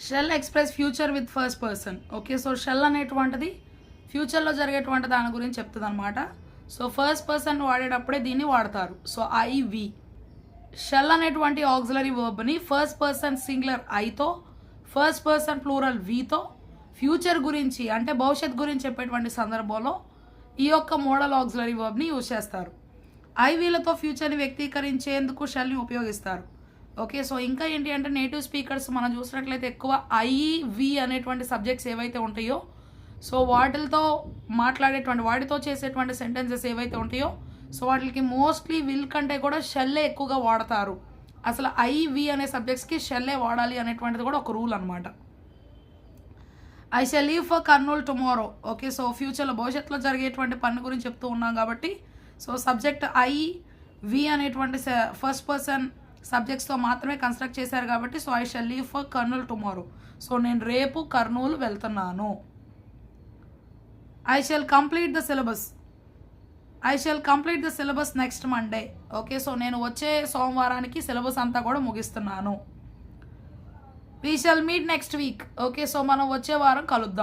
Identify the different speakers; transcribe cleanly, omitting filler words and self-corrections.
Speaker 1: Shell express future with first person. Okay, so shell అనేటువంటిది ఫ్యూచర్లో జరిగేటువంటి దాని గురించి చెప్తుంది అనమాట. సో ఫస్ట్ పర్సన్ వాడేటప్పుడే దీన్ని వాడతారు. సో ఐవి షెల్ అనేటువంటి ఆక్సిలరీ వర్బ్ని ఫస్ట్ పర్సన్ సింగులర్ ఐతో, ఫస్ట్ పర్సన్ ప్లూరల్ వితో ఫ్యూచర్ గురించి అంటే భవిష్యత్ గురించి చెప్పేటువంటి సందర్భంలో ఈ యొక్క మోడల్ ఆక్సిలరీ వర్బ్ని యూజ్ చేస్తారు. ఐవీలతో ఫ్యూచర్ని వ్యక్తీకరించేందుకు షెల్ని ఉపయోగిస్తారు. ఓకే, సో ఇంకా ఏంటి అంటే నేటివ్ స్పీకర్స్ మనం చూసినట్లయితే ఎక్కువ ఐవి అనేటువంటి సబ్జెక్ట్స్ ఏవైతే ఉంటాయో సో వాటితో మాట్లాడేటువంటి వాటితో చేసేటువంటి సెంటెన్సెస్ ఏవైతే ఉంటాయో సో వాటికి మోస్ట్లీ విల్ కంటే కూడా షెల్లే ఎక్కువగా వాడతారు. అసలు ఐవి అనే సబ్జెక్ట్స్కి షెల్లే వాడాలి అనేటువంటిది కూడా ఒక రూల్ అనమాట. I shall leave for Kurnool tomorrow. Okay, so ఫ్యూచర్లో భవిష్యత్తులో జరిగేటువంటి పని గురించి చెప్తూ ఉన్నాం కాబట్టి సో సబ్జెక్ట్ ఐవి అనేటువంటి ఫస్ట్ పర్సన్ సబ్జెక్ట్స్తో మాత్రమే కన్స్ట్రక్ట్ చేశారు కాబట్టి so I shall leave for Kurnool tomorrow. So నేను రేపు కర్నూలు వెళ్తున్నాను. I shall complete the syllabus. I shall complete the syllabus next Monday. Okay, so నేను వచ్చే సోమవారానికి సిలబస్ అంతా కూడా ముగిస్తున్నాను. We shall meet next week. Okay, so మనం వచ్చే వారం కలుద్దాం.